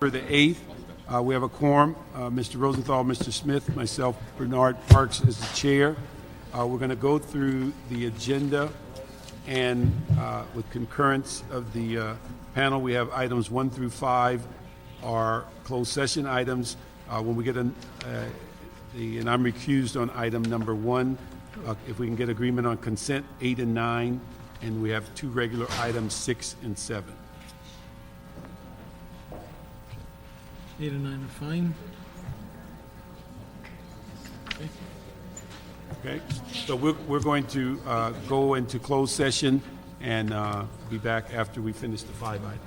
For the 8th, we have a quorum, Mr. Rosenthal, Mr. Smith, myself, Bernard Parks as the chair. We're going to go through the agenda, and with concurrence of the panel, we have items 1 through 5 are closed session items. When we get and I'm recused on item number 1. If we can get agreement on consent 8 and 9, and we have 2 regular items 6 and 7. 8 and 9 are fine. Okay, so we're going to go into closed session and be back after we finish the 5 items.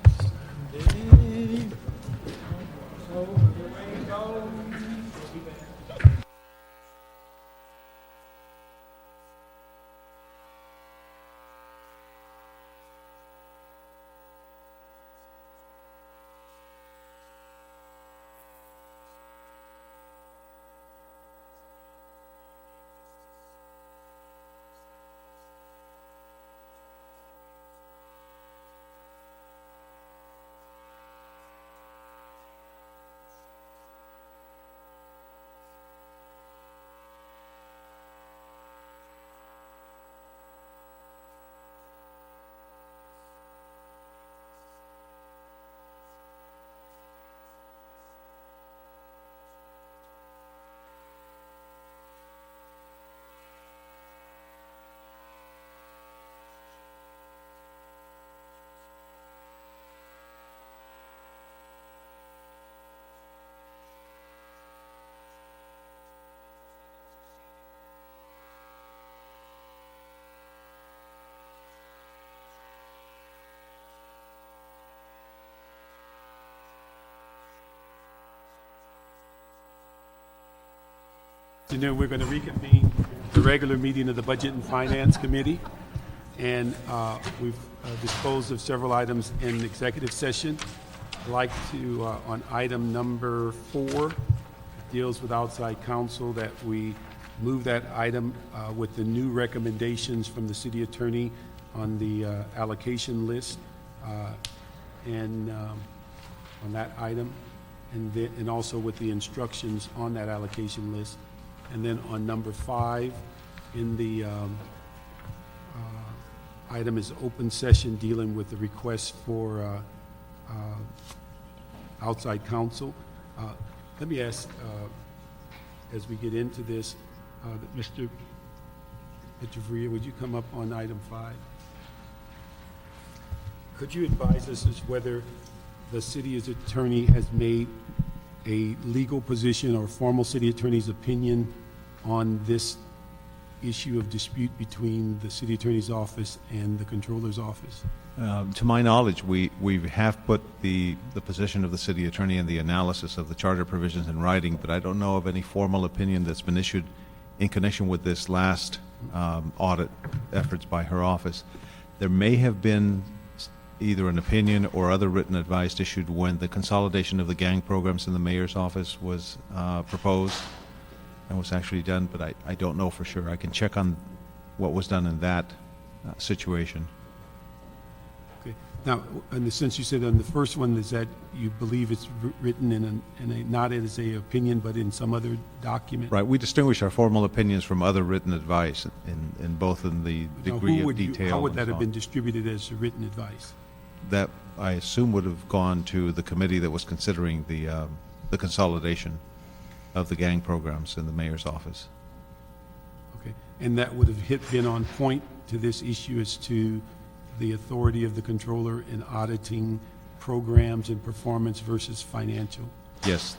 We're going to reconvene the regular meeting of the Budget and Finance Committee, and we've disposed of several items in executive session. I'd like to, on item number 4, deals with outside counsel, that we move that item with the new recommendations from the city attorney on the allocation list, and on that item, and also with the instructions on that allocation list. And then on number 5, in the item is open session dealing with the request for outside counsel. Let me ask, as we get into this, Mr. Echeverria, would you come up on item 5? Could you advise us as whether the city attorney has made a legal position or formal city attorney's opinion on this issue of dispute between the city attorney's office and the controller's office? To my knowledge, we have put the position of the city attorney and the analysis of the charter provisions in writing, but I don't know of any formal opinion that's been issued in connection with this last audit efforts by her office. There may have been either an opinion or other written advice issued when the consolidation of the gang programs in the mayor's office was proposed and was actually done, but I don't know for sure. I can check on what was done in that situation. Okay. Now, in the sense you said on the first one, is that you believe it's written in a not as a opinion, but in some other document? Right. We distinguish our formal opinions from other written advice in both in the degree of detail. How would that have been distributed as written advice? That, I assume, would have gone to the committee that was considering the consolidation of the gang programs in the mayor's office. Okay, and that would have been on point to this issue as to the authority of the controller in auditing programs and performance versus financial? Yes.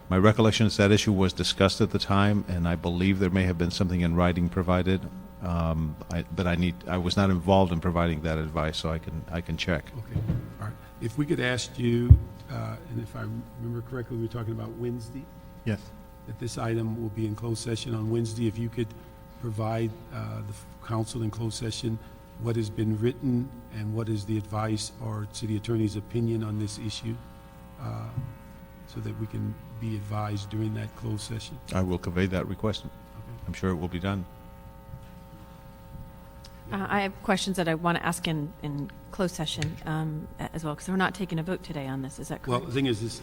My recollection is that issue was discussed at the time, and I believe there may have been something in writing provided. But I was not involved in providing that advice, so I can check. Okay. All right. If we could ask you, and if I remember correctly, we were talking about Wednesday. Yes. That this item will be in closed session on Wednesday. If you could provide the council in closed session what has been written and what is the advice or city attorney's opinion on this issue, so that we can be advised during that closed session. I will convey that request. Okay. I'm sure it will be done. I have questions that I want to ask in closed session as well, because we're not taking a vote today on this, is that Well, correct? the thing is this,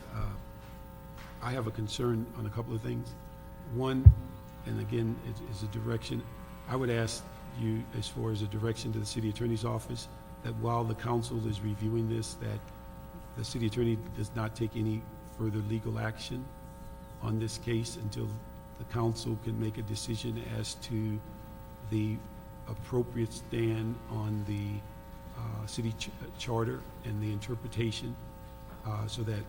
I have a concern on a couple of things. One, and again, is a direction, I would ask you, as far as a direction to the city attorney's office, that while the council is reviewing this, that the city attorney does not take any further legal action on this case until the council can make a decision as to the appropriate stand on the city charter and the interpretation, so that,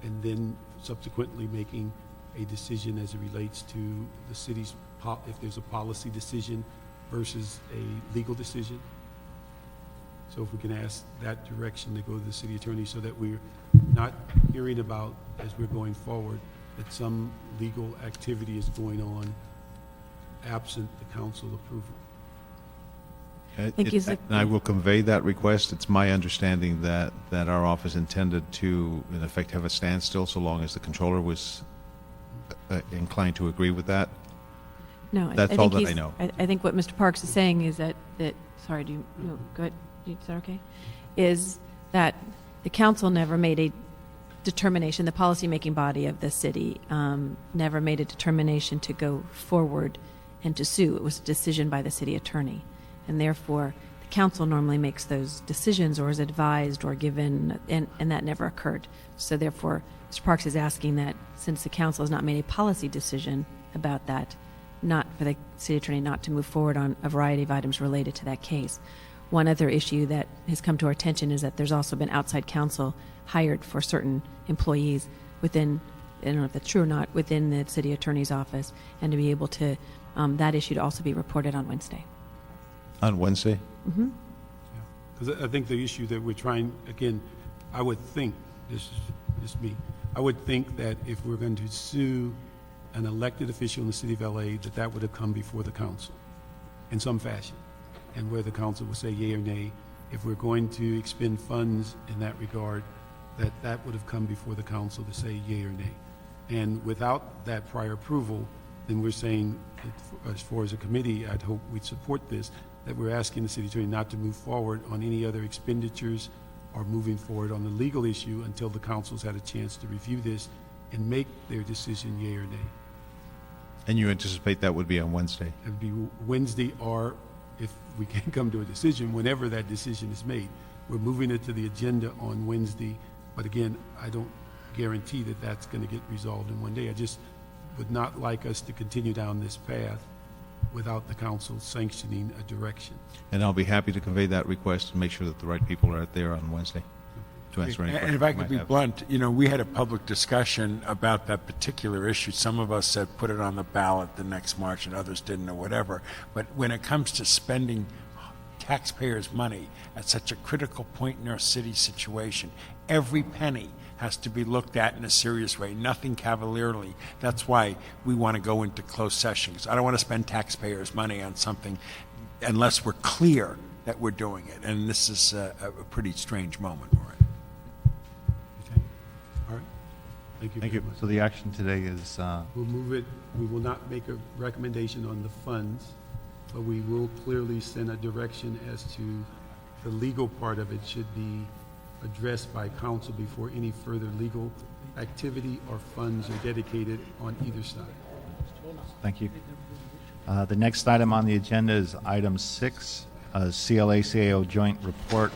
and then subsequently making a decision as it relates to the city's, if there's a policy decision versus a legal decision. So if we can ask that direction to go to the city attorney, so that we're not hearing about, as we're going forward, that some legal activity is going on absent the council approval. Thank you, Zach. And I will convey that request. It's my understanding that our office intended to, in effect, have a standstill so long as the controller was inclined to agree with that. No, That's think all that I he's- know. I think what Mr. Parks is saying is that, sorry, do you, no, go ahead, is that okay? Is that the council never made a determination, the policymaking body of the city never made a determination to go forward and to sue. It was a decision by the city attorney. And therefore, the council normally makes those decisions or is advised or given, and that never occurred. So therefore, Mr. Parks is asking that since the council has not made a policy decision about that, not for the city attorney not to move forward on a variety of items related to that case. One other issue that has come to our attention is that there's also been outside counsel hired for certain employees within, I don't know if that's true or not, within the city attorney's office, and to be able to, that issue to also be reported on Wednesday. On Wednesday? Because I think the issue that we're trying, again, I would think, this is just me, I would think that if we're going to sue an elected official in the city of LA, that would have come before the council in some fashion, and where the council would say yea or nay. If we're going to expend funds in that regard, that would have come before the council to say yea or nay. And without that prior approval, then we're saying, as far as a committee, I'd hope we'd support this, that we're asking the city attorney not to move forward on any other expenditures or moving forward on the legal issue until the council's had a chance to review this and make their decision yea or nay. And you anticipate that would be on Wednesday? It would be Wednesday, or if we can come to a decision, whenever that decision is made. We're moving it to the agenda on Wednesday, but again, I don't guarantee that that's going to get resolved in one day. I just would not like us to continue down this path without the council sanctioning a direction. And I'll be happy to convey that request and make sure that the right people are there on Wednesday to answer any questions. And if I you could might be have. blunt, we had a public discussion about that particular issue. Some of us said put it on the ballot the next March and others didn't or whatever. But when it comes to spending taxpayers' money at such a critical point in our city situation, every penny has to be looked at in a serious way, nothing cavalierly. That's why we want to go into closed sessions. I don't want to spend taxpayers' money on something unless we're clear that we're doing it. And this is a pretty strange moment we're in. Okay? All right? Thank you Thank very you. much. So the action today is, We'll move it, we will not make a recommendation on the funds, but we will clearly send a direction as to the legal part of it should be addressed by council before any further legal activity or funds are dedicated on either side. thank you. The next item on the agenda is item 6, CLA-CAO joint report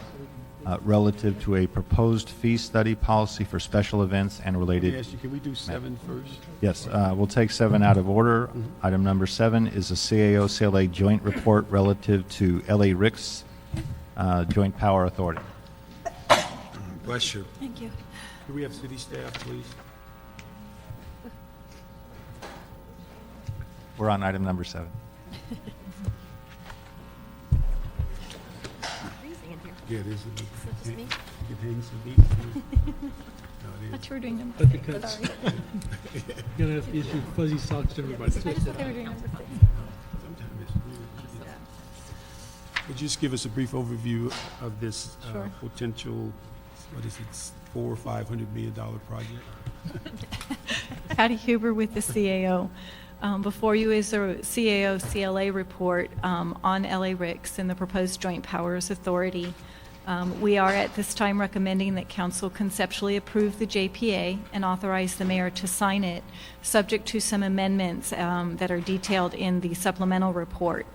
relative to a proposed fee study policy for special events and related. Yes, can we do 7 first? Yes, we'll take 7 out of order. Item number 7 is a CAO-CLA joint report relative to LA RICS Joint Power Authority. Bless you. Thank you. Can we have city staff, please? We're on item number 7. Yeah, it is. just me? You can hang some meat. No, it is. You were doing number But the 6. cuts. Sorry. You're going to have to issue fuzzy socks to everybody. I just thought they were doing number 6. Sometimes it's weird. Would you just give us a brief overview of this Sure. potential, what is it, $400 or $500 million project? Patty Huber with the CAO. Before you is a CAO-CLA report on LA-RICS and the proposed Joint Powers Authority. We are at this time recommending that Council conceptually approve the JPA and authorize the mayor to sign it, subject to some amendments that are detailed in the supplemental report.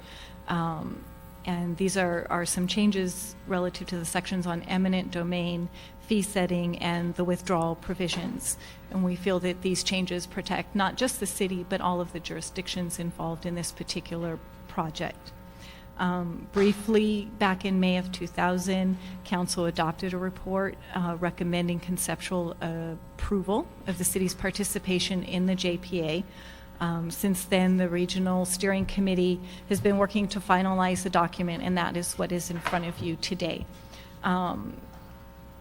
And these are some changes relative to the sections on eminent domain, fee setting, and the withdrawal provisions. And we feel that these changes protect not just the city, but all of the jurisdictions involved in this particular project. Briefly, back in May of 2000, Council adopted a report recommending conceptual approval of the city's participation in the JPA. Since then, the Regional Steering Committee has been working to finalize the document, and that is what is in front of you today.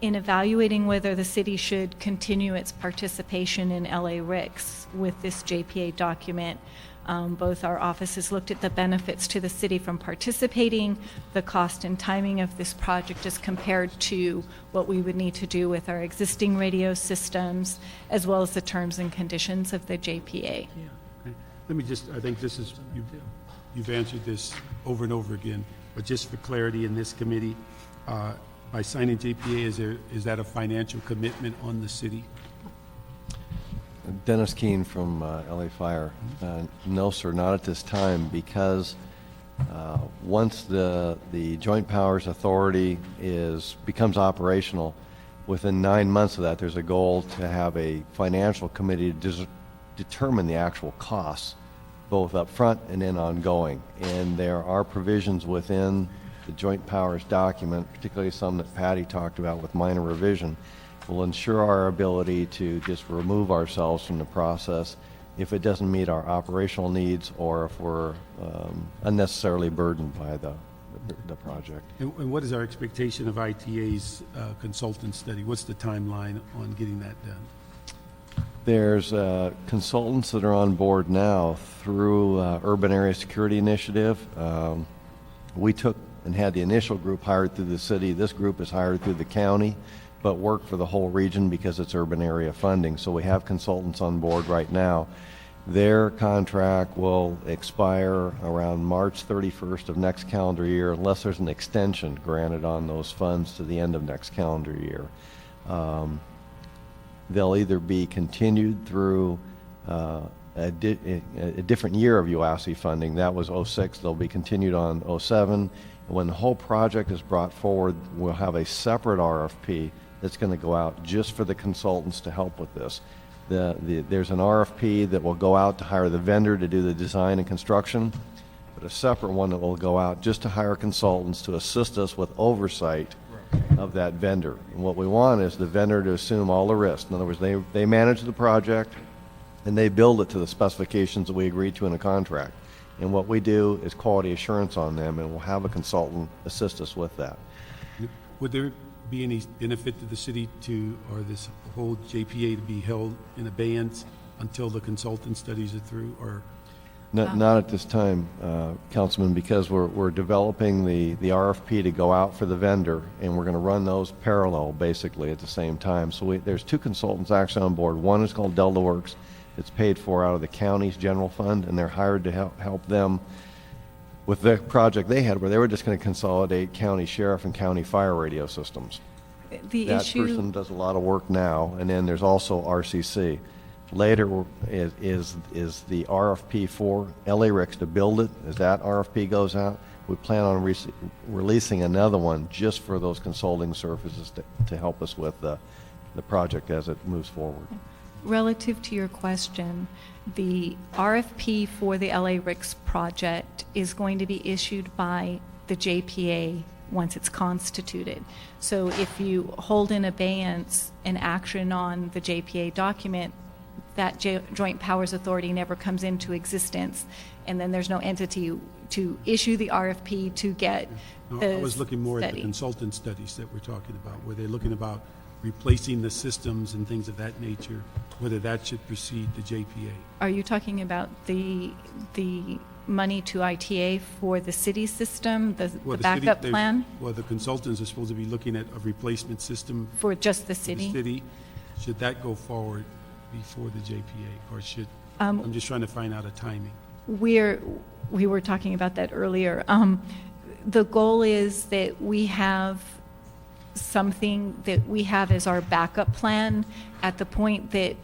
In evaluating whether the city should continue its participation in LA-RICS with this JPA document, both our offices looked at the benefits to the city from participating, the cost and timing of this project as compared to what we would need to do with our existing radio systems, as well as the terms and conditions of the JPA. Okay. Let me just, I think this is, you've answered this over and over again, but just for clarity in this committee, by signing JPA, is that a financial commitment on the city? Dennis Keene from LA Fire. No, sir, not at this time, because once the Joint Powers Authority becomes operational, within 9 months of that, there's a goal to have a financial committee to determine the actual costs, both up front and then ongoing. And there are provisions within the Joint Powers document, particularly some that Patty talked about with minor revision, will ensure our ability to just remove ourselves from the process if it doesn't meet our operational needs or if we're unnecessarily burdened by the project. And what is our expectation of ITA's consultant study? What's the timeline on getting that done? There's consultants that are on board now through Urban Area Security Initiative. We took and had the initial group hired through the city. This group is hired through the county, but work for the whole region because it's urban area funding. So we have consultants on board right now. Their contract will expire around March 31st of next calendar year, unless there's an extension granted on those funds to the end of next calendar year. They'll either be continued through a different year of UASI funding. That was 06. They'll be continued on 07. When the whole project is brought forward, we'll have a separate RFP that's going to go out just for the consultants to help with this. There's an RFP that will go out to hire the vendor to do the design and construction, but a separate one that will go out just to hire consultants to assist us with oversight of that vendor. And what we want is the vendor to assume all the risk. In other words, they manage the project and they build it to the specifications that we agreed to in a contract. And what we do is quality assurance on them, and we'll have a consultant assist us with that. Would there be any benefit to the city or this whole JPA to be held in abeyance until the consultant studies are through, or? Not at this time, Councilman, because we're developing the RFP to go out for the vendor, and we're going to run those parallel, basically, at the same time. So there's two consultants actually on board. One is called DeltaWorks. It's paid for out of the county's general fund, and they're hired to help them with the project they had, where they were just going to consolidate county sheriff and county fire radio systems. That person does a lot of work now, and then there's also RCC. Later is the RFP for LA-RICS to build it. As that RFP goes out, we plan on releasing another one just for those consulting services to help us with the project as it moves forward. Relative to your question, the RFP for the LA-RICS project is going to be issued by the JPA once it's constituted. So if you hold in abeyance an action on the JPA document, that Joint Powers Authority never comes into existence, and then there's no entity to issue the RFP to get the I was looking more at the consultant studies that we're talking about, where they're looking about replacing the systems and things of that nature, whether that should precede the JPA. Are you talking about the money to ITA for the city system, the backup plan? Well, the consultants are supposed to be looking at a replacement system For just the for city? the city. Should that go forward before the JPA, or should? I'm just trying to find out a timing. We were talking about that earlier. The goal is that we have something that we have as our backup plan at the point that,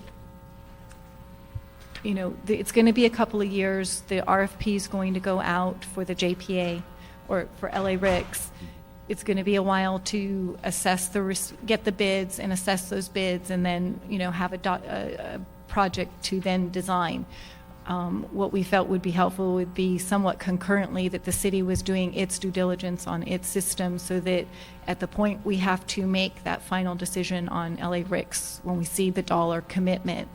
you know, it's going to be a couple of years. The RFP is going to go out for the JPA or for LA RICS. It's going to be a while to assess get the bids and assess those bids, and then, you know, have a project to then design. What we felt would be helpful would be somewhat concurrently that the city was doing its due diligence on its system, so that at the point we have to make that final decision on LA RICS, when we see the dollar commitment,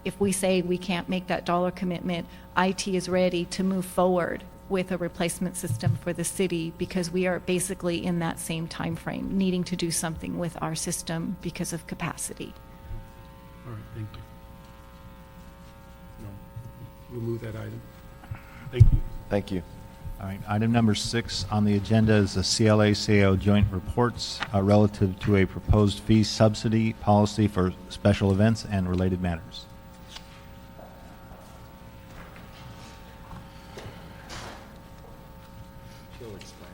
if we say we can't make that dollar commitment, IT is ready to move forward with a replacement system for the city, because we are basically in that same time frame, needing to do something with our system because of capacity. All right, thank you. No, we'll move that item. Thank you. Thank you. All right, item number 6 on the agenda is the CLA-CAO joint reports relative to a proposed fee subsidy policy for special events and related matters. She'll explain.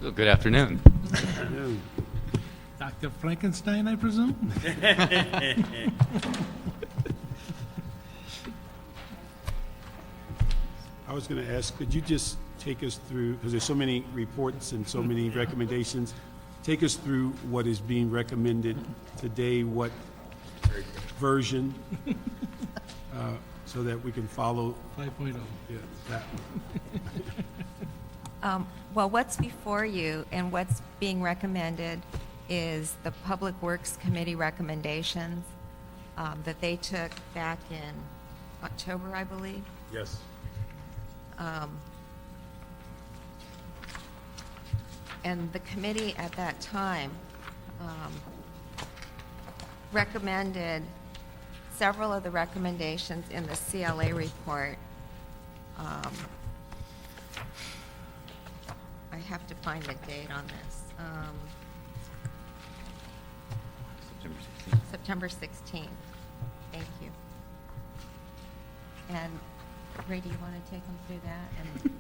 Well, good afternoon. Dr. Frankenstein, I presume? I was going to ask, could you just take us through, because there's so many reports and so many recommendations, take us through what is being recommended today, what version, so that we can follow 5.0. that. Well, what's before you and what's being recommended is the Public Works Committee recommendations that they took back in October, I believe. Yes. And the committee at that time recommended several of the recommendations in the CLA report. I have to find the date on this. September 16th. Thank you. And Ray, do you want to take them through that? And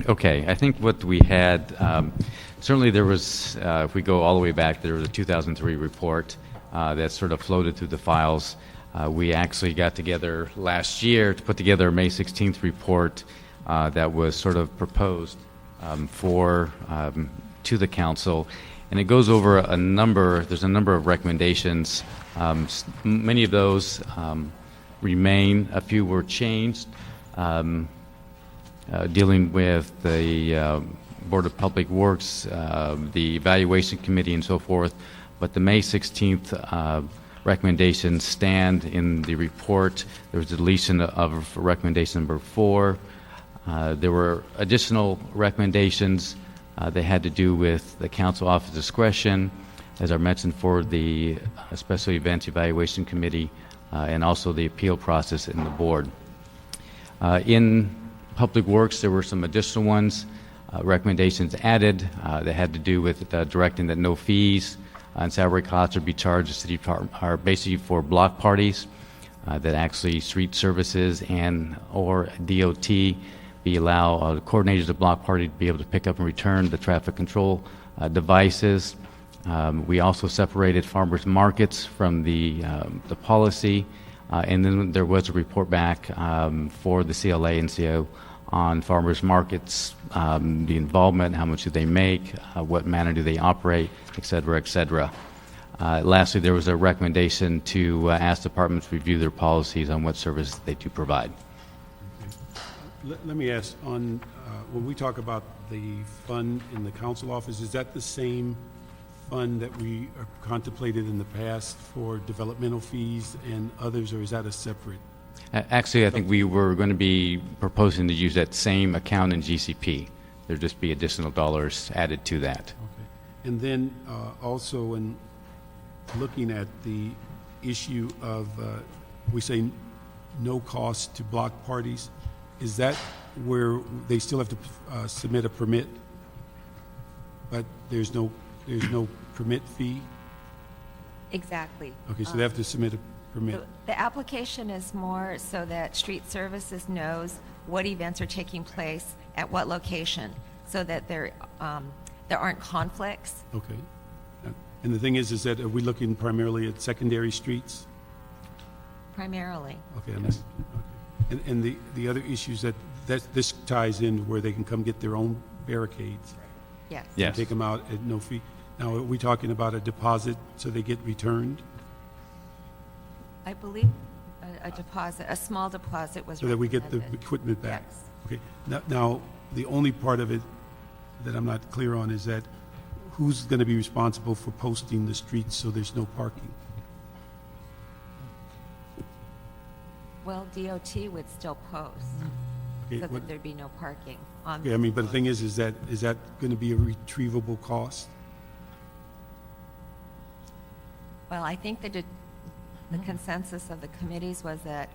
Okay, I think what we had, certainly there was, if we go all the way back, there was a 2003 report that sort of floated through the files. We actually got together last year to put together a May 16th report that was sort of proposed to the council, and it goes over there's a number of recommendations. Many of those remain, a few were changed, dealing with the Board of Public Works, the Evaluation Committee, and so forth, but the May 16th recommendations stand in the report. There was a deletion of recommendation number 4. There were additional recommendations that had to do with the council office discretion, as I mentioned, for the Special Events Evaluation Committee, and also the appeal process in the board. In Public Works, there were some additional ones, recommendations added that had to do with directing that no fees and salary costs would be charged to city are basically for block parties, that actually street services and or DOT be allow coordinators of block party to be able to pick up and return the traffic control devices. We also separated farmers markets from the policy, and then there was a report back for the CLA and CO on farmers markets, the involvement, how much do they make, what manner do they operate, et cetera, et cetera. Lastly, there was a recommendation to ask departments to review their policies on what services they do provide. Let me ask, on when we talk about the fund in the council office, is that the same fund that we contemplated in the past for developmental fees and others, or is that a separate? Actually, I think we were going to be proposing to use that same account in GCP. There'd just be additional dollars added to that. Okay. And then also in looking at the issue of, we say no cost to block parties. Is that where they still have to submit a permit, but there's no permit fee? Exactly. Okay, so they have to submit a permit. The application is more so that street services knows what events are taking place at what location, so that there aren't conflicts. Okay. And the thing is that are we looking primarily at secondary streets? Primarily. Okay, and the other issues that this ties in where they can come get their own barricades. Yes. Yes. Take them out at no fee. Now, are we talking about a deposit so they get returned? I believe a deposit, a small deposit was So that we get the recommended. equipment back? Yes. Okay. Now, the only part of it that I'm not clear on is that who's going to be responsible for posting the streets so there's no parking? Well, DOT would still post, Okay, so what- that there'd be no parking on. Okay, I mean, but the thing is that going to be a retrievable cost? Well, I think the consensus of the committees was that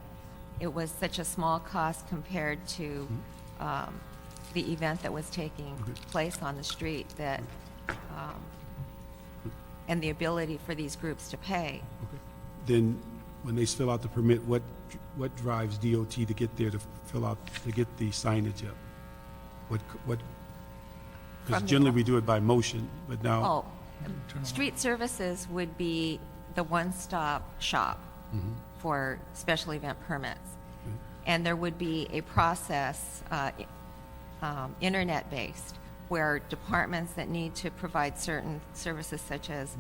it was such a small cost compared to the event that was taking place on the street that, and the ability for these groups to pay. Then, when they fill out the permit, what drives DOT to get there to get the signage up? Because From the- generally we do it by motion, but now, Oh, street services would be the one-stop shop for special event permits. And there would be a process, internet-based, where departments that need to provide certain services such as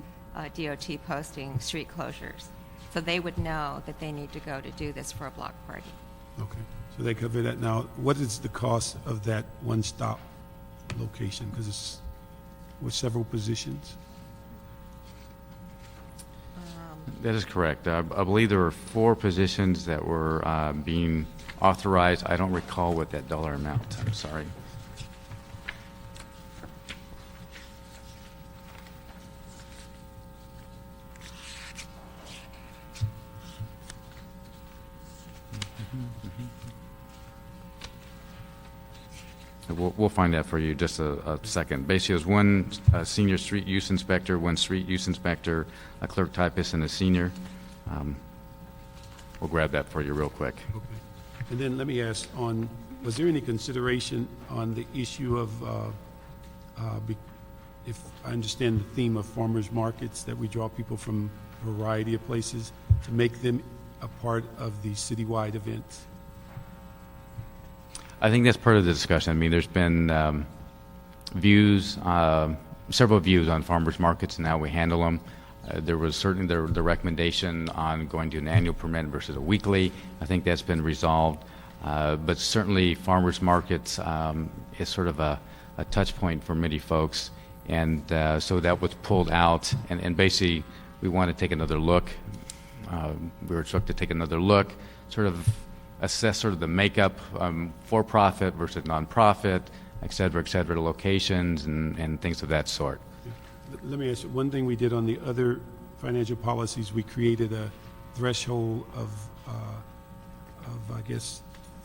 DOT posting street closures, so they would know that they need to go to do this for a block party. okay, so they cover that now. What is the cost of that one-stop location? Because it's with several positions? That is correct. I believe there were 4 positions that were being authorized. I don't recall what that dollar amount. I'm sorry. We'll find that for you just a second. Basically, it was one senior street use inspector, one street use inspector, a clerk typist, and a senior. We'll grab that for you real quick. Okay. And then let me ask, was there any consideration on the issue of, if I understand the theme of farmers markets, that we draw people from a variety of places, to make them a part of the citywide events? I think that's part of the discussion. I mean, there's been views, several views on farmers markets and how we handle them. There was certainly the recommendation on going to an annual permit versus a weekly. I think that's been resolved. But certainly farmers markets is sort of a touch point for many folks. And so that was pulled out. And basically, we want to take another look. We were instructed to take another look, sort of assess sort of the makeup, for-profit versus nonprofit, et cetera, locations and things of that sort. Let me ask you, one thing we did on the other financial policies, we created a threshold of I guess,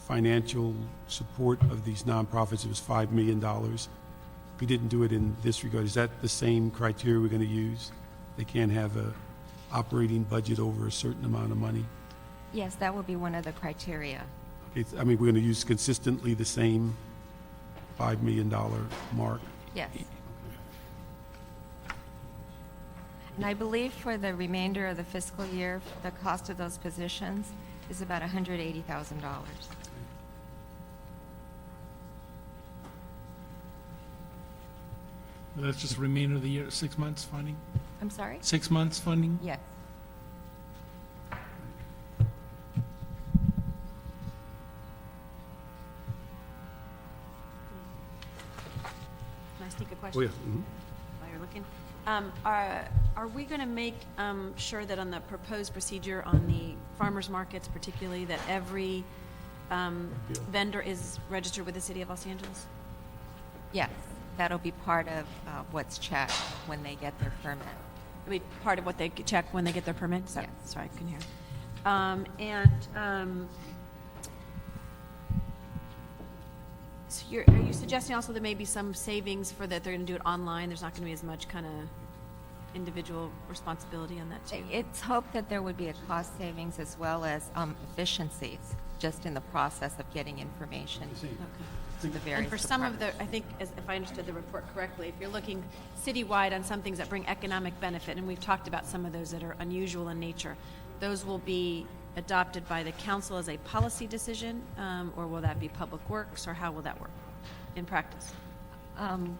financial support of these nonprofits. It was $5 million. We didn't do it in this regard. Is that the same criteria we're going to use? They can't have a operating budget over a certain amount of money? Yes, that will be one of the criteria. I mean, we're going to use consistently the same $5 million mark? Yes. And I believe for the remainder of the fiscal year, the cost of those positions is about $180,000. That's just remainder of the year, 6 months funding? I'm sorry? 6 months funding? Yes. Can I sneak a Oh, question yeah. Mhm. while you're looking? Are we going to make sure that on the proposed procedure on the farmers markets particularly, that every vendor is registered with the city of Los Angeles? Yes, that'll be part of what's checked when they get their permit. It'll be part of what they check when they get their permits? Yes. Sorry, I couldn't hear. So are you suggesting also there may be some savings for that they're going to do it online? There's not going to be as much kind of individual responsibility on that too? It's hoped that there would be a cost savings as well as efficiencies, just in the process of getting information to the various And for some of departments. the, I think, if I understood the report correctly, if you're looking citywide on some things that bring economic benefit, and we've talked about some of those that are unusual in nature, those will be adopted by the council as a policy decision, or will that be Public Works, or how will that work in practice? I'm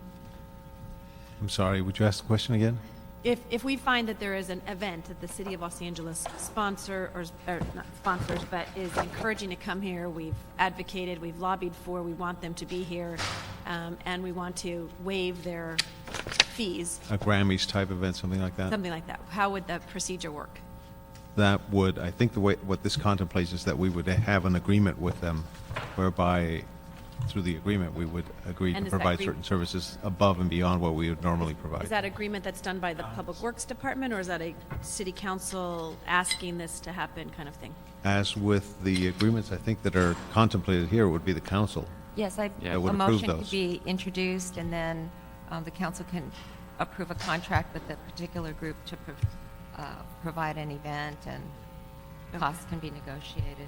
sorry, would you ask the question again? If we find that there is an event that the city of Los Angeles sponsor, or not sponsors, but is encouraging to come here, we've advocated, we've lobbied for, we want them to be here, and we want to waive their fees, A Grammys type event, something like that? something like that, how would that procedure work? That would, I think the way, what this contemplates is that we would have an agreement with them whereby, through the agreement, we would agree And to is that provide agree- certain services above and beyond what we would normally provide. Is that agreement that's done by the Public Works Department, or is that a city council asking this to happen kind of thing? As with the agreements, I think that are contemplated here, it would be the council. Yes, That a would approve motion those. could be introduced, and then the council can approve a contract with a particular group to provide an event, and costs can be negotiated,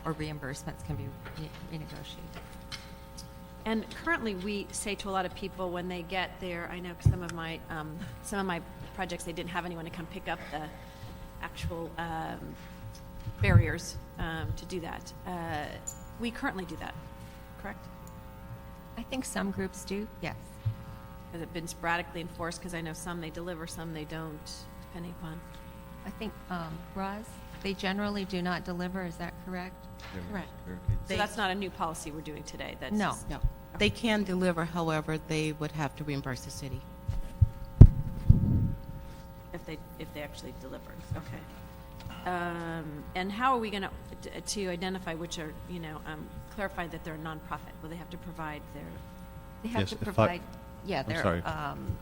or reimbursements can be renegotiated. And currently, we say to a lot of people when they get there, I know 'cause some of my projects, they didn't have anyone to come pick up the actual barriers to do that. We currently do that, correct? I think some groups do, yes. Has it been sporadically enforced? Because I know some they deliver, some they don't, depending upon. I think, Roz, they generally do not deliver, is that correct? Correct. So that's not a new policy we're doing today? That's No. just- No. They can deliver, however, they would have to reimburse the city. If they actually deliver, okay. And how are we going to identify which are, clarify that they're a nonprofit? Will they have to provide their? They have Yes, to if I- provide, I'm their sorry.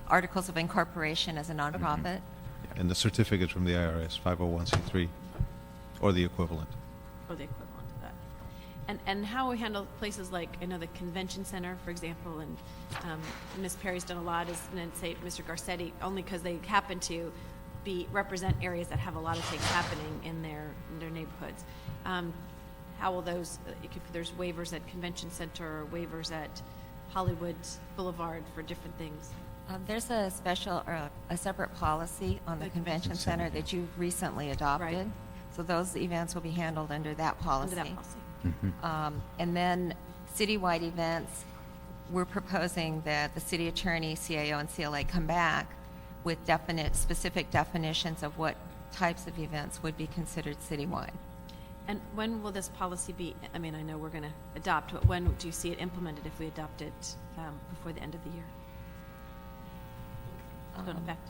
articles of incorporation as a nonprofit. And the certificates from the IRS, 501c3, or the equivalent. Or the equivalent of that. And how we handle places like, I know the convention center, for example, and Ms. Perry's done a lot, and say Mr. Garcetti, only because they happen to represent areas that have a lot of things happening in their neighborhoods. How will those, if there's waivers at convention center or waivers at Hollywood Boulevard for different things? There's a separate policy on the convention center that you've recently adopted. Right. So those events will be handled under that policy. Under that policy. And then citywide events, we're proposing that the city attorney, CAO, and CLA come back with specific definitions of what types of events would be considered citywide. And when will this policy be, I mean, I know we're going to adopt, but when do you see it implemented if we adopt it before the end of the year? In effect.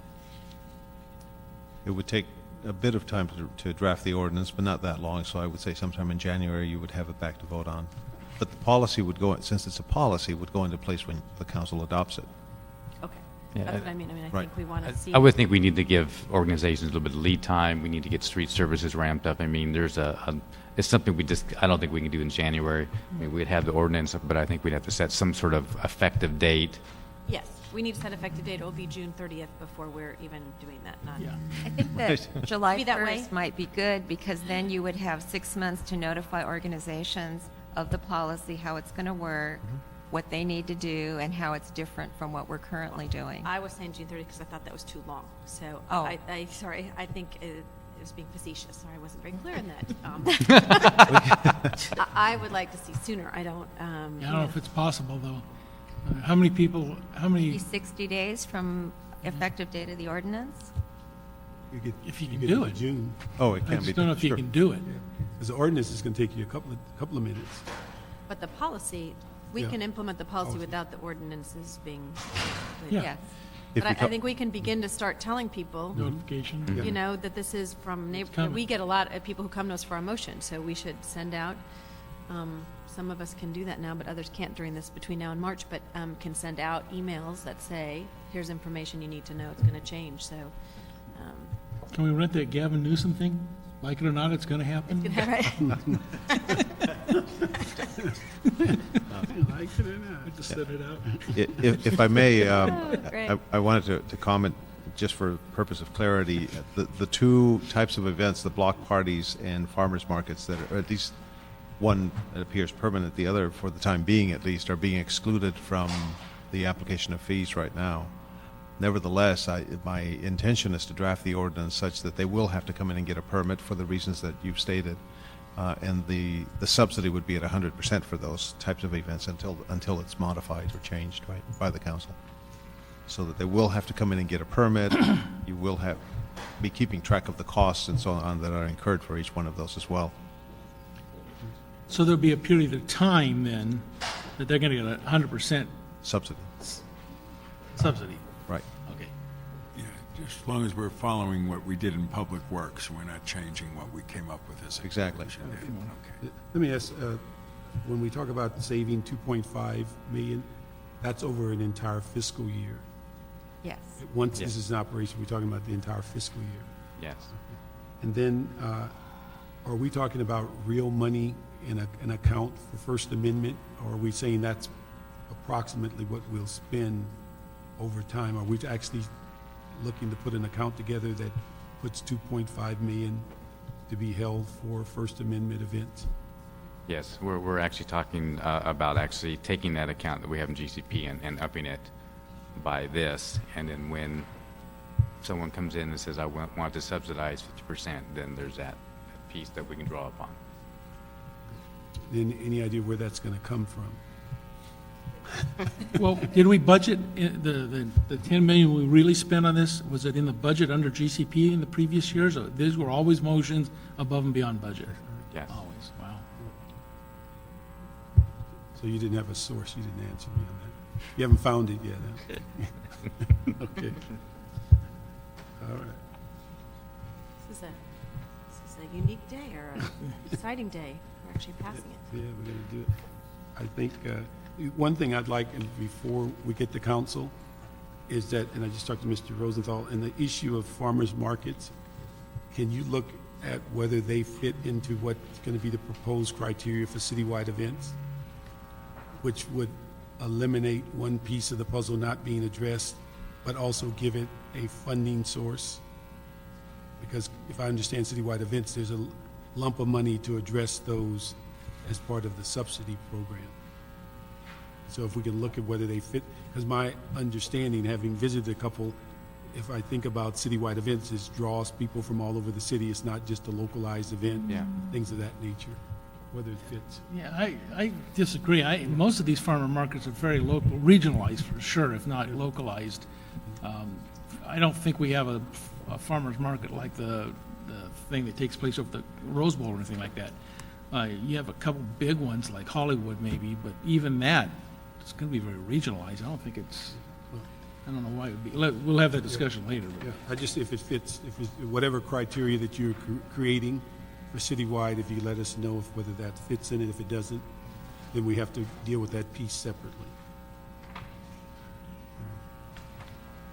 It would take a bit of time to draft the ordinance, but not that long, so I would say sometime in January you would have it back to vote on. But the policy would go, since it's a policy, would go into place when the council adopts it. Okay. Yeah, That's what I mean. I right. think we want to see. I would think we need to give organizations a little bit of lead time. We need to get street services ramped up. I mean, there's it's something I don't think we can do in January. I mean, we'd have the ordinance, but I think we'd have to set some sort of effective date. Yes, we need to set effective date. It will be June 30th before we're even doing that. I think that July Be that way. 1st might be good, because then you would have 6 months to notify organizations of the policy, how it's going to work, what they need to do, and how it's different from what we're currently doing. I was saying June 30th because I thought that was too long. So, Oh. sorry, I think it was being facetious. Sorry, I wasn't very clear in that. I would like to see sooner. I don't. Yeah, I don't know if it's possible, though. How many people, how many, Be 60 days from effective date of the ordinance? if you You can get do to it? June, Oh, it I can be. just don't know if you sure. can do it. because the ordinance is going to take you a couple of minutes. But the policy, we Yeah. can implement the policy without the ordinances being. Yeah. Yes. If But we I co- think we can begin to start telling people, Notification. you know, that this is from neighbor. coming. We get a lot of people who come to us for our motion, so we should send out. Some of us can do that now, but others can't during this between now and March. But can send out emails that say, "Here's information you need to know. It's going to change." So, Can we rent that Gavin Newsom thing? Like it or not, it's going to happen. Like it or not. I just said it out. If I may, great. I wanted to comment, just for purpose of clarity, the two types of events, the block parties and farmers markets, that are at least one that appears permanent, the other, for the time being at least, are being excluded from the application of fees right now. Nevertheless, my intention is to draft the ordinance such that they will have to come in and get a permit for the reasons that you've stated, and the subsidy would be at 100% for those types of events until it's modified or changed by the council. So that they will have to come in and get a permit. You will be keeping track of the costs and so on that are incurred for each one of those as well. So there'll be a period of time then that they're going to get 100% Subsidy, subsidy. right. Okay. Yeah, just as long as we're following what we did in Public Works, we're not changing what we came up with as a Exactly. conclusion. Okay. Let me ask, when we talk about saving 2.5 million, that's over an entire fiscal year. Yes. Once this is in operation, we're talking about the entire fiscal year. Yes. And then, are we talking about real money in an account for First Amendment? Or are we saying that's approximately what we'll spend over time? Are we actually looking to put an account together that puts 2.5 million to be held for First Amendment events? Yes, we're actually talking about actually taking that account that we have in GCP and upping it by this, and then when someone comes in and says, I want to subsidize 50%, then there's that piece that we can draw upon. Any idea where that's going to come from? Well, did we budget the 10 million we really spent on this? Was it in the budget under GCP in the previous years? Or these were always motions above and beyond budget? Yes. Always, wow. So you didn't have a source, you didn't answer me on that. You haven't found it yet, huh? Okay. All right. This is a unique day or an exciting day. We're actually passing it. Yeah, we're going to do it. I think one thing I'd like, and before we get to council, is that, and I just talked to Mr. Rosenthal, and the issue of farmers markets, can you look at whether they fit into what's going to be the proposed criteria for citywide events, which would eliminate one piece of the puzzle not being addressed, but also give it a funding source? Because if I understand citywide events, there's a lump of money to address those as part of the subsidy program. So if we can look at whether they fit, because my understanding, having visited a couple, if I think about citywide events, it draws people from all over the city. It's not just a localized event, Yeah. things of that nature, whether it fits. Yeah, I disagree. Most of these farmer markets are very local, regionalized for sure, if not localized. I don't think we have a farmer's market like the thing that takes place over the Rose Bowl or anything like that. You have a couple big ones like Hollywood maybe, but even that, it's going to be very regionalized. I don't think it's, I don't know why it would be. We'll have that discussion later. But. Yeah, I just, if it fits, whatever criteria that you're creating for citywide, if you let us know whether that fits in it. If it doesn't, then we have to deal with that piece separately.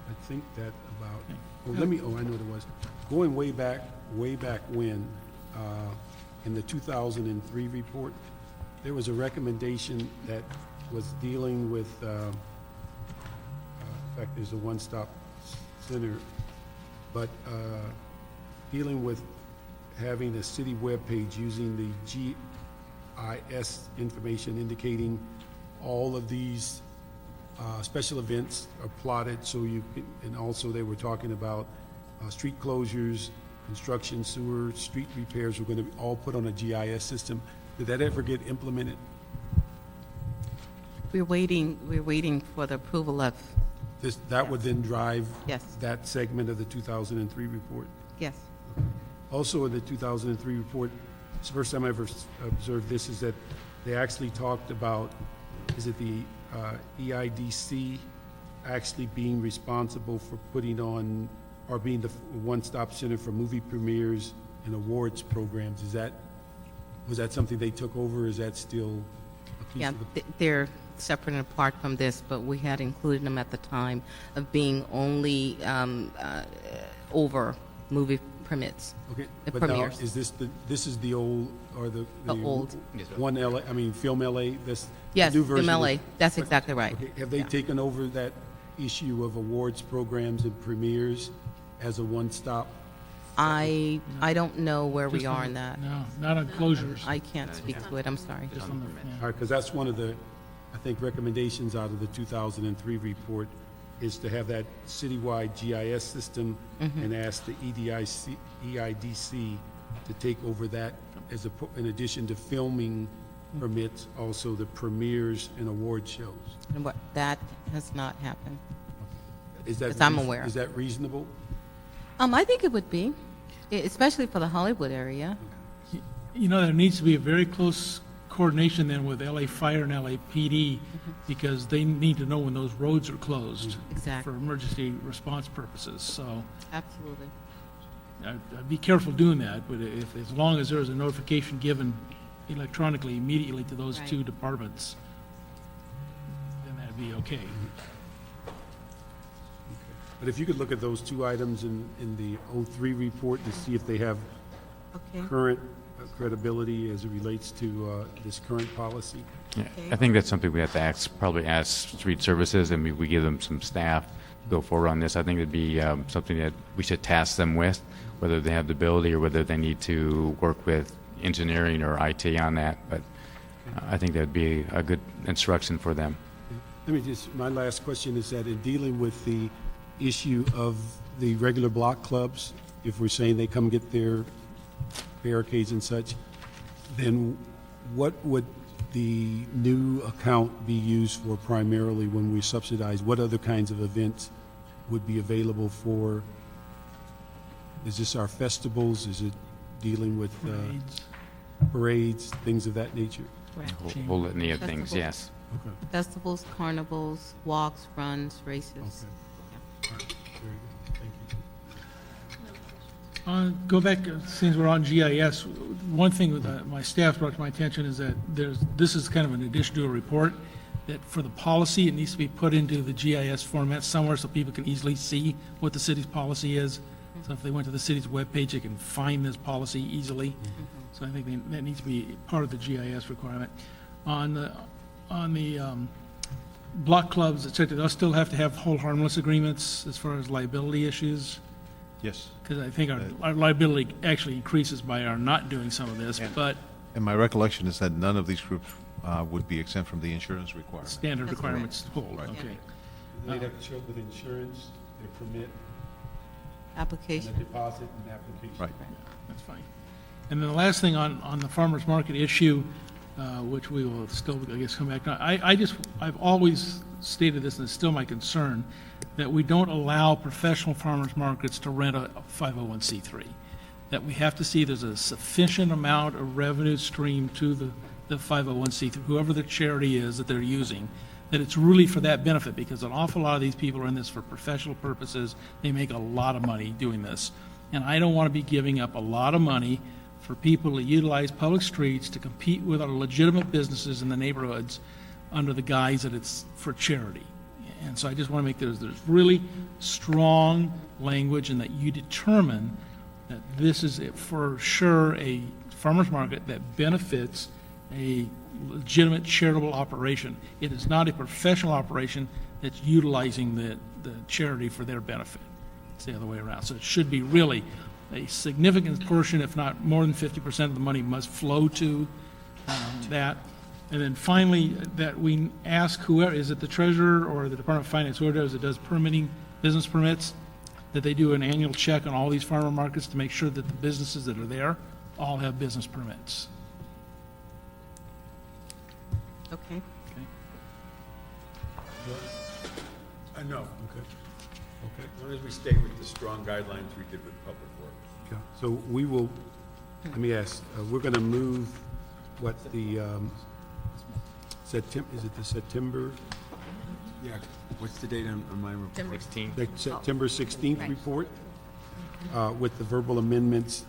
I think that about, I know what it was. Going way back when, in the 2003 report, there was a recommendation that was dealing with, in fact, there's a one-stop center, but dealing with having a city webpage using the GIS information indicating all of these special events are plotted, so you can, and also they were talking about street closures, construction, sewer, street repairs were going to be all put on a GIS system. Did that ever get implemented? We're waiting for the approval of, That would then drive Yes. that segment of the 2003 report? yes. Also in the 2003 report, it's the first time I ever observed this, is that they actually talked about, is it the EIDC actually being responsible for putting on, or being the one-stop center for movie premieres and awards programs? Was that something they took over, or is that still a piece Yeah, of the? they're separate and apart from this, but we had included them at the time of being only over movie permits. Okay, The but now, premieres. is this is the old, or the? The old. One LA, I mean, Film LA, this. the Yes, new version Film LA. is- That's exactly right. Okay, have they Yeah. taken over that issue of awards programs and premieres as a one-stop? I don't know where we Just are on- in that. No, not on closures. I can't speak to it, I'm sorry. Just on the- yeah. All right, because that's one of the, I think, recommendations out of the 2003 report is to have that citywide GIS system and ask the EIDC to take over that as a, in addition to filming permits, also the premieres and award shows. And what, that has not happened. Is that? As I'm reas- aware. Is that reasonable? I think it would be, especially for the Hollywood area. You know, there needs to be a very close coordination then with LA Fire and LAPD, because they need to know when those roads are closed. Exactly. For emergency response purposes, so Absolutely. I'd be careful doing that, but if, as long as there's a notification given electronically immediately to those Right. two departments, then that'd be okay. But if you could look at those two items in the 03 report to see if they have Okay. current credibility as it relates to this current policy. Yeah, Okay. I think that's something we have to probably ask street services, and we give them some staff to go forward on this. I think it'd be something that we should task them with, whether they have the ability or whether they need to work with engineering or IT on that. But I think that'd be a good instruction for them. Let me just, my last question is that in dealing with the issue of the regular block clubs, if we're saying they come get their barricades and such, then what would the new account be used for primarily when we subsidize? What other kinds of events would be available for? Is this our festivals? Is it dealing with Parades. parades, things of that nature? Correct. Whole litany of things, Festival. yes. Okay. Festivals, carnivals, walks, runs, races. Okay. All right. Very good. Thank you. Go back, since we're on GIS, one thing that my staff brought to my attention is that this is kind of an addition to a report, that for the policy, it needs to be put into the GIS format somewhere so people can easily see what the city's policy is. So if they went to the city's webpage, they can find this policy easily. So I think that needs to be part of the GIS requirement. On the block clubs, et cetera, they'll still have to have hold harmless agreements as far as liability issues. Yes. Because I think our liability actually increases by our not doing some of this, but And my recollection is that none of these groups would be exempt from the insurance requirement. standard That's requirements hold, Right. okay. They'd have to show up with insurance, their permit, and a Application. deposit and application. Right. That's fine. And then the last thing on the farmer's market issue, which we will still, I guess, come back on. I've always stated this, and it's still my concern, that we don't allow professional farmers markets to rent a 501c3. That we have to see there's a sufficient amount of revenue stream to the 501c3, whoever the charity is that they're using, that it's really for that benefit, because an awful lot of these people are in this for professional purposes. They make a lot of money doing this. And I don't want to be giving up a lot of money for people to utilize public streets to compete with our legitimate businesses in the neighborhoods under the guise that it's for charity. And so I just want to make there's really strong language, and that you determine that this is for sure a farmer's market that benefits a legitimate charitable operation. It is not a professional operation that's utilizing the charity for their benefit. It's the other way around. So it should be really a significant portion, if not more than 50% of the money must flow to that. And then finally, that we ask whoever, is it the treasurer or the Department of Finance, whoever it does permitting, business permits, that they do an annual check on all these farmer markets to make sure that the businesses that are there all have business permits. Okay. No. Okay. Okay. As long as we stay with the strong guidelines we did with Public Works. Okay. So we will, let me ask, we're going to move what the, September, is it the September, Yeah, what's the date on my report? 16. the September 16th report with the verbal amendments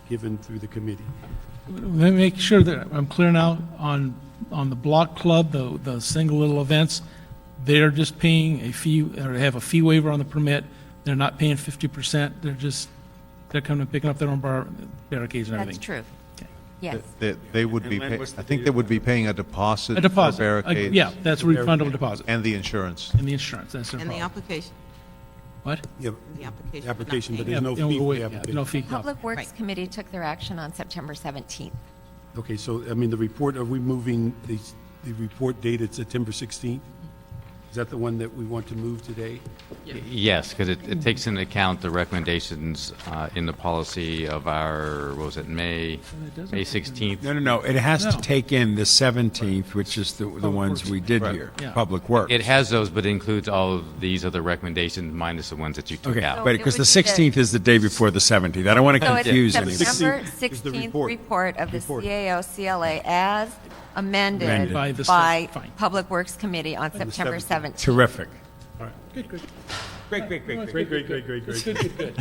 given through the committee? Let me make sure that I'm clear now on the block club, the single little events. They're just paying a fee, or have a fee waiver on the permit. They're not paying 50%. They're just They're coming and picking up their own barricades and everything. That's true. Okay. Yes. They would And be, Len, what's the I think date they of would be paying a deposit A deposit. for barricades. Yeah, that's a refundable deposit. And the insurance. And the insurance, that's their And the problem. application, What? Yeah, the application. application, but Yeah, there's no it'll fee go for away, the yeah, application. no fee. no. Public Works Right. Committee took their action on September 17th. Okay, so, I mean, the report, are we moving the report dated September 16th? Is that the one that we want to move today? Yes, because it takes into account the recommendations in the policy of our, what was it, May 16th? No, it has to No. take in the 17th, which is the ones we did Right. here, Yeah. Public Works. It has those, but it includes all of these other recommendations minus the ones that you took Okay, out. but it because would the be the- 16th is the day before the 17th. I don't want to So it's confuse anybody. September 16th is the 16th report. report of the Report. CAO CLA as amended Amended. By the by state, fine. Public Works Committee on September 17th. Terrific. Good, good. Great. Great. It's good, good, good.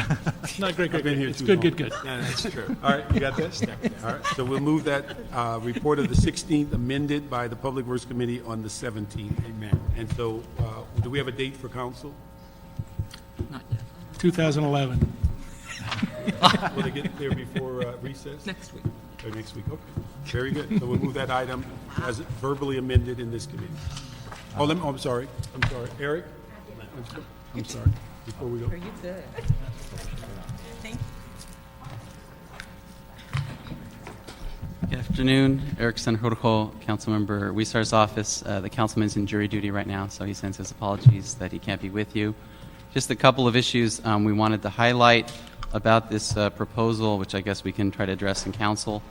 It's not great, I've great, been great. here It's too good, long. good, good. No, that's true. All right, you got this? All right, so we'll move that report of the 16th amended by the Public Works Committee on the 17th. Amen. And so, do we have a date for council? 2011. Will they get there before recess? Next week. Or next week, okay. Very good. So we'll move that item as verbally amended in this committee. Oh, I'm sorry. Eric? I'm sorry. Before we go. Good afternoon, Eric Sanjurjo, Councilmember Weisar's office. The councilman's in jury duty right now, so he sends his apologies that he can't be with you. Just a couple of issues we wanted to highlight about this proposal, which I guess we can try to address in council.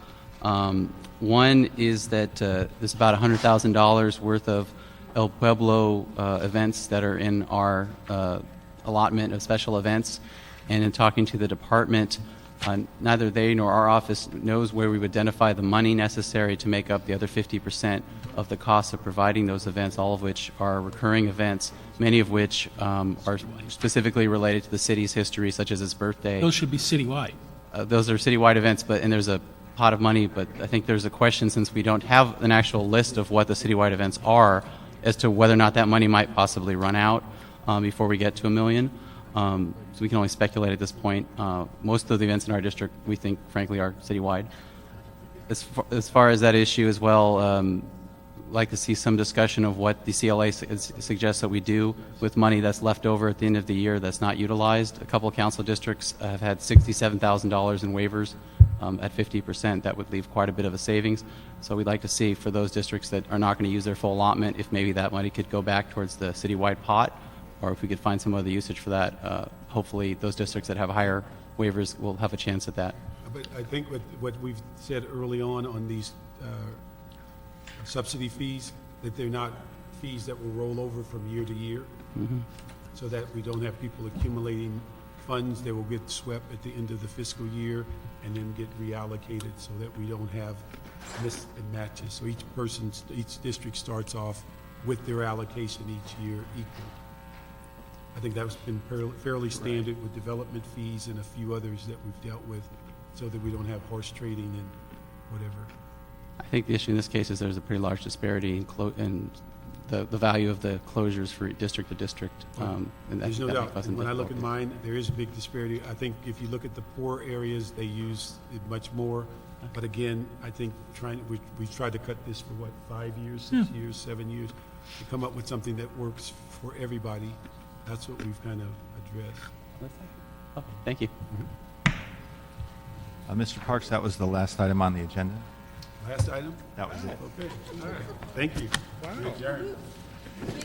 One is that there's about $100,000 worth of El Pueblo events that are in our allotment of special events. And in talking to the department, neither they nor our office knows where we would identify the money necessary to make up the other 50% of the cost of providing those events, all of which are recurring events, many of which are specifically related to the city's history, such as its birthday. Those should be citywide. Those are citywide events, and there's a pot of money, but I think there's a question, since we don't have an actual list of what the citywide events are, as to whether or not that money might possibly run out before we get to $1 million. So we can only speculate at this point. Most of the events in our district, we think, frankly, are citywide. As far as that issue as well, like to see some discussion of what the CLA suggests that we do with money that's left over at the end of the year that's not utilized. A couple of council districts have had $67,000 in waivers at 50%. That would leave quite a bit of a savings. So we'd like to see, for those districts that are not going to use their full allotment, if maybe that money could go back towards the citywide pot, or if we could find some other usage for that. Hopefully those districts that have higher waivers will have a chance at that. But I think what we've said early on these subsidy fees, that they're not fees that will roll over from year to year, so that we don't have people accumulating funds. They will get swept at the end of the fiscal year and then get reallocated, so that we don't have mismatches. So each district starts off with their allocation each year equal. I think that's been fairly standard with development fees and a few others that we've dealt with, so that we don't have horse trading and whatever. I think the issue in this case is there's a pretty large disparity in the value of the closures for district to district. And There's no that doubt. makes us And when I look at difficult. mine, there is a big disparity. I think if you look at the poor areas, they use it much more. But again, I think we tried to cut this for what, 5 years, 6 years, 7 years, to come up with something that works for everybody. That's what we've kind of addressed. Okay, thank you. Mr. Parks, that was the last item on the agenda. Last item? That was it. Okay, all right. Thank you. Wow.